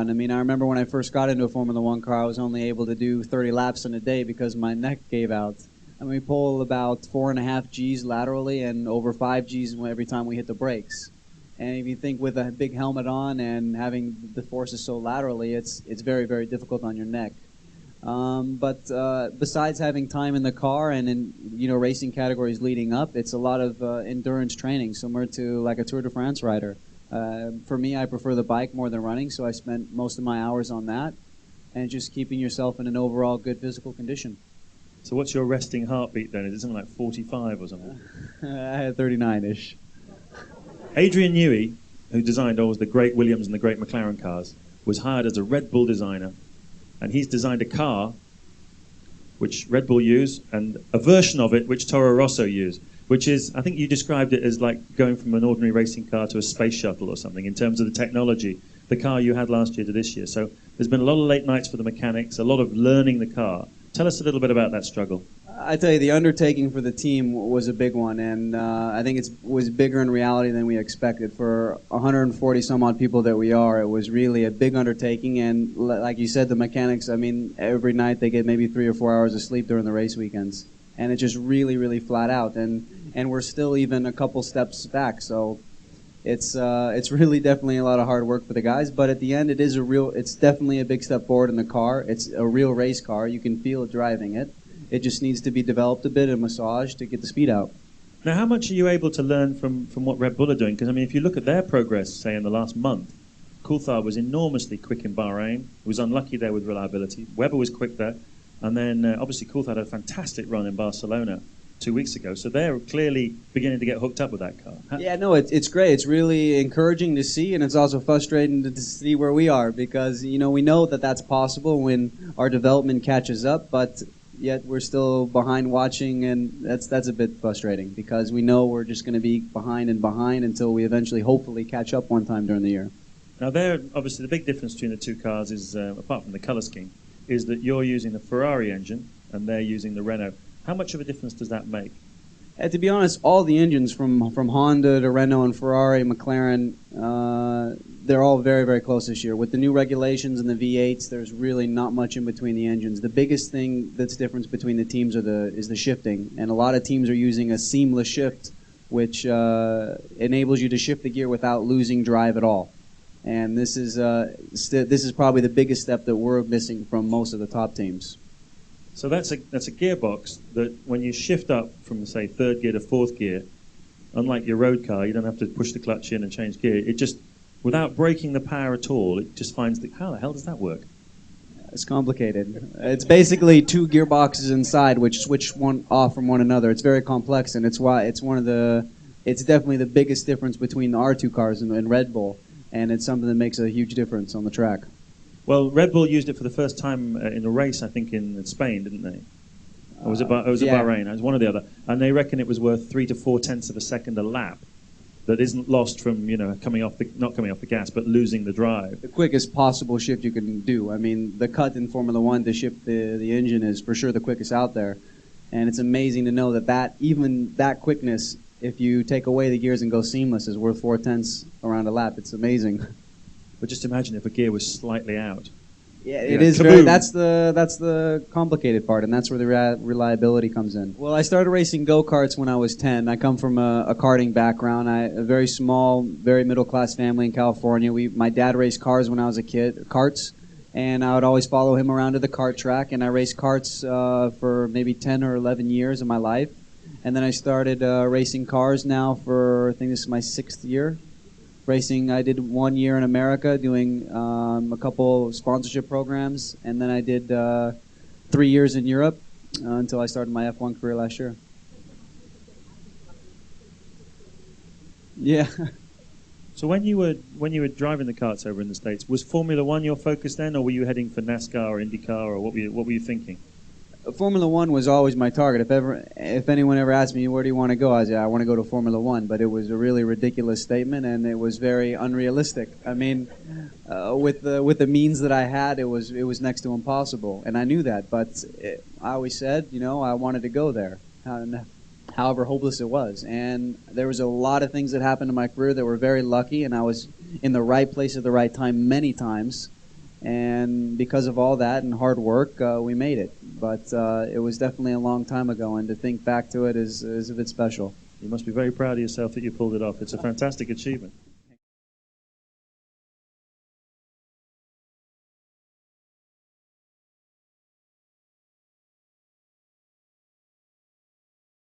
I mean, I remember when I first got into a Formula One car, I was only able to do 30 laps in a day because my neck gave out. And we pull about 4.5 Gs laterally and over 5 Gs every time we hit the brakes. And if you think with a big helmet on and having the forces so laterally, it's very, very difficult on your neck. But besides having time in the car and in racing categories leading up, it's a lot of endurance training, similar to like a Tour de France rider. For me, I prefer the bike more than running, so I spent most of my hours on that, and just keeping yourself in an overall good physical condition. So what's your resting heartbeat then? Is it something like 45 or something? I had 39-ish. Adrian Newey, who designed all the great Williams and the great McLaren cars, was hired as a Red Bull designer, and he's designed a car which Red Bull use and a version of it which Toro Rosso use, which is, I think you described it as like going from an ordinary racing car to a space shuttle or something in terms of the technology, the car you had last year to this year. So there's been a lot of late nights for the mechanics, a lot of learning the car. Tell us a little bit about that struggle. I tell you, the undertaking for the team was a big one, and I think it was bigger in reality than we expected. For 140 some odd people that we are, it was really a big undertaking, and like you said, the mechanics, I mean, every night they get maybe 3 or 4 hours of sleep during the race weekends, and it's just really, really flat out, and we're still even a couple steps back, so it's really definitely a lot of hard work for the guys, but at the end it's definitely a big step forward in the car. It's a real race car. You can feel it driving it. It just needs to be developed a bit and massaged to get the speed out. Now, how much are you able to learn from what Red Bull are doing? Because, I mean, if you look at their progress, say, in the last month, Coulthard was enormously quick in Bahrain, was unlucky there with reliability. Webber was quick there. And then, obviously, Coulthard had a fantastic run in Barcelona 2 weeks ago. So they're clearly beginning to get hooked up with that car. Yeah, no, it's great. It's really encouraging to see, and it's also frustrating to see where we are because, we know that that's possible when our development catches up, but yet we're still behind watching, and that's a bit frustrating because we know we're just going to be behind until we eventually, hopefully, catch up one time during the year. Now, obviously, the big difference between the two cars is, apart from the colour scheme, is that you're using the Ferrari engine and they're using the Renault. How much of a difference does that make? To be honest, all the engines from Honda to Renault and Ferrari, McLaren, they're all very, very close this year. With the new regulations and the V8s, there's really not much in between the engines. The biggest thing that's difference between the teams is the shifting, and a lot of teams are using a seamless shift, which enables you to shift the gear without losing drive at all. And this is probably the biggest step that we're missing from most of the top teams. So that's a gearbox that when you shift up from, say, third gear to fourth gear, unlike your road car, you don't have to push the clutch in and change gear. It just, without breaking the power at all, it just finds how the hell does that work? It's complicated. It's basically two gearboxes inside which switch one off from one another. It's very complex, and it's definitely the biggest difference between our two cars and Red Bull, and it's something that makes a huge difference on the track. Well, Red Bull used it for the first time in a race, I think, in Spain, didn't they? Or was it Bahrain? It was one or the other. And they reckon it was worth 3 to 4 tenths of a second a lap. That isn't lost from not coming off the gas, but losing the drive. The quickest possible shift you can do. I mean, the cut in Formula One to shift the engine is for sure the quickest out there, and it's amazing to know that even that quickness, if you take away the gears and go seamless, is worth 4 tenths around a lap. It's amazing. But just imagine if a gear was slightly out. Yeah, it is very. That's the complicated part, and that's where the reliability comes in. Well, I started racing go-karts when I was 10. I come from a karting background. A very small, very middle-class family in California. My dad raced cars when I was a kid, karts, and I would always follow him around to the kart track. And I raced karts for maybe 10 or 11 years of my life, and then I started racing cars now for I think this is my 6th year. Racing, I did 1 year in America doing a couple sponsorship programs, and then I did 3 years in Europe until I started my F1 career last year. Yeah. So when you were driving the karts over in the States, was Formula One your focus then, or were you heading for NASCAR or IndyCar, or what were you thinking? Formula One was always my target. If anyone ever asked me, where do you want to go, I said, I want to go to Formula One. But it was a really ridiculous statement, and it was very unrealistic. I mean, with the means that I had, it was next to impossible, and I knew that. But I always said, I wanted to go there, however hopeless it was. And there was a lot of things that happened in my career that were very lucky, and I was in the right place at the right time many times. And because of all that and hard work, we made it. But it was definitely a long time ago, and to think back to it is a bit special. You must be very proud of yourself that you pulled it off. It's a fantastic achievement.